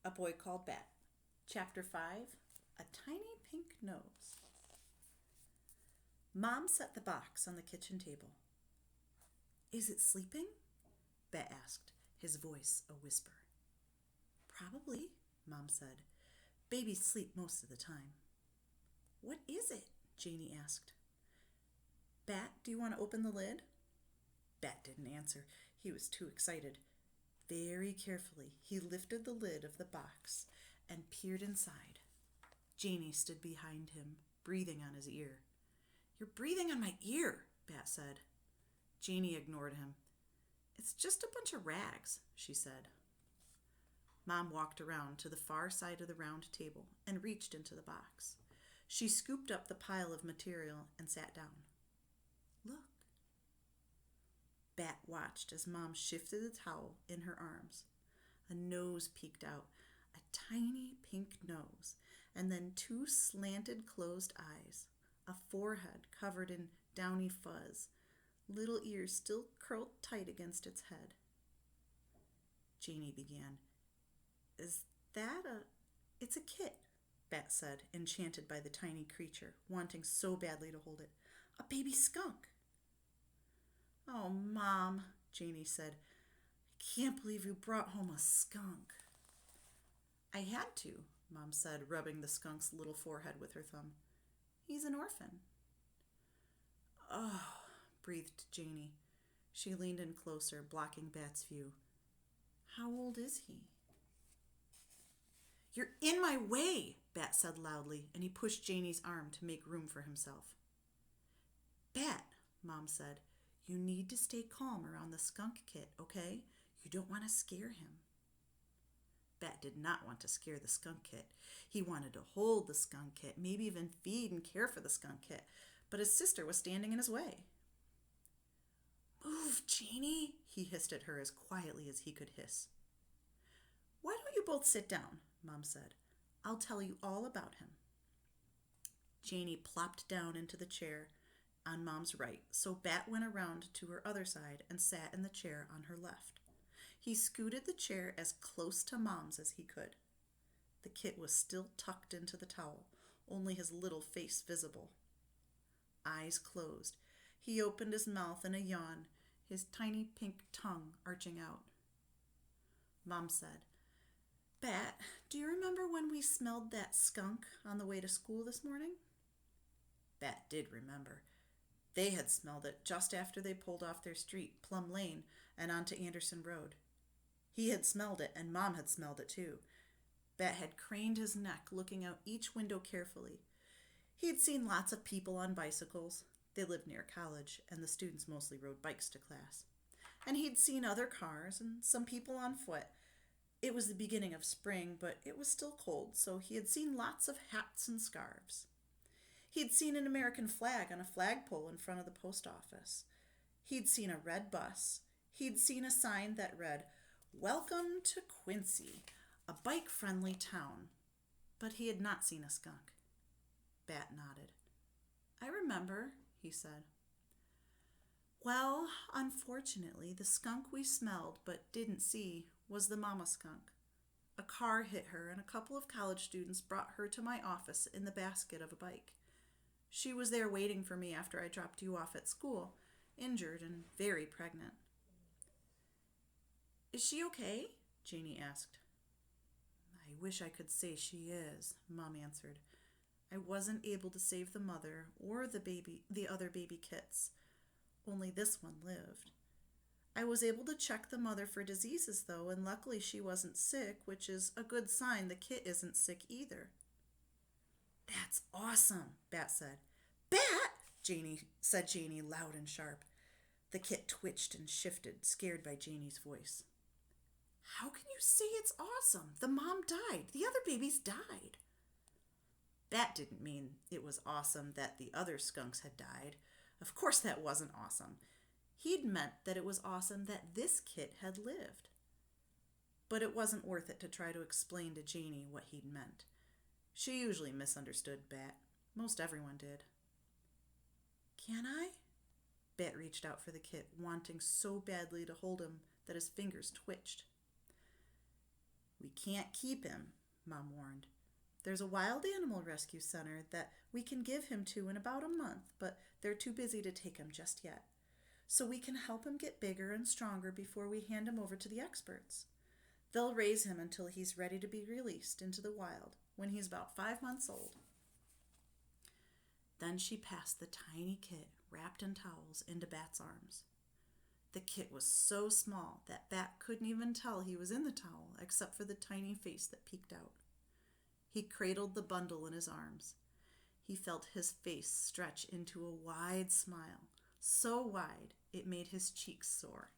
A Boy Called Bat. Chapter 5 A Tiny Pink Nose. Mom set the box on the kitchen table. Is it sleeping? Bet asked, his voice a whisper. Probably, Mom said. Babies sleep most of the time. What is it? Janie asked. Bat, do you want to open the lid? Bat didn't answer. He was too excited. Very carefully, he lifted the lid of the box and peered inside. Janie stood behind him, breathing on his ear. You're breathing on my ear, Bat said. Janie ignored him. It's just a bunch of rags, she said. Mom walked around to the far side of the round table and reached into the box. She scooped up the pile of material and sat down. Look. Bat watched as Mom shifted the towel in her arms. A nose peeked out, a tiny pink nose, and then two slanted closed eyes, a forehead covered in downy fuzz, little ears still curled tight against its head. Janie began. Is that a... It's a kit, Bat said, enchanted by the tiny creature, wanting so badly to hold it. A baby skunk. Oh, Mom, Janie said. I can't believe you brought home a skunk. I had to, Mom said, rubbing the skunk's little forehead with her thumb. He's an orphan. Oh, breathed Janie. She leaned in closer, blocking Bat's view. How old is he? You're in my way, Bat said loudly, and he pushed Janie's arm to make room for himself. Bat, Mom said, you need to stay calm around the skunk kit, okay? You don't want to scare him. Bat did not want to scare the skunk kit. He wanted to hold the skunk kit, maybe even feed and care for the skunk kit, but his sister was standing in his way. Move, Janie, he hissed at her as quietly as he could hiss. Why don't you both sit down, Mom said. I'll tell you all about him. Janie plopped down into the chair on Mom's right, so Bat went around to her other side and sat in the chair on her left. He scooted the chair as close to Mom's as he could. The kit was still tucked into the towel, only his little face visible. Eyes closed, he opened his mouth in a yawn, his tiny pink tongue arching out. Mom said, Bat, do you remember when we smelled that skunk on the way to school this morning? Bat did remember. They had smelled it just after they pulled off their street, Plum Lane, and onto Anderson Road. He had smelled it, and Mom had smelled it too. Bat had craned his neck, looking out each window carefully. He had seen lots of people on bicycles. They lived near college, and the students mostly rode bikes to class. And he'd seen other cars and some people on foot. It was the beginning of spring, but it was still cold, so he had seen lots of hats and scarves. He'd seen an American flag on a flagpole in front of the post office. He'd seen a red bus. He'd seen a sign that read, Welcome to Quincy, a bike-friendly town. But he had not seen a skunk. Bat nodded. I remember, he said. Well, unfortunately, the skunk we smelled but didn't see was the mama skunk. A car hit her and a couple of college students brought her to my office in the basket of a bike. She was there waiting for me after I dropped you off at school, injured and very pregnant. Is she okay? Janie asked. I wish I could say she is, Mom answered. I wasn't able to save the mother or the other baby kits. Only this one lived. I was able to check the mother for diseases, though, and luckily she wasn't sick, which is a good sign the kit isn't sick either. That's awesome, Bat said. Bat, said Janie loud and sharp. The kit twitched and shifted, scared by Janie's voice. How can you say it's awesome? The mom died. The other babies died. Bat didn't mean it was awesome that the other skunks had died. Of course that wasn't awesome. He'd meant that it was awesome that this kit had lived. But it wasn't worth it to try to explain to Janie what he'd meant. She usually misunderstood Bat. Most everyone did. Can I? Bat reached out for the kit, wanting so badly to hold him that his fingers twitched. We can't keep him, Mom warned. There's a wild animal rescue center that we can give him to in about a month, but they're too busy to take him just yet. So we can help him get bigger and stronger before we hand him over to the experts. They'll raise him until he's ready to be released into the wild when he's about 5 months old. Then she passed the tiny kit, wrapped in towels, into Bat's arms. The kit was so small that Bat couldn't even tell he was in the towel except for the tiny face that peeked out. He cradled the bundle in his arms. He felt his face stretch into a wide smile, so wide it made his cheeks sore.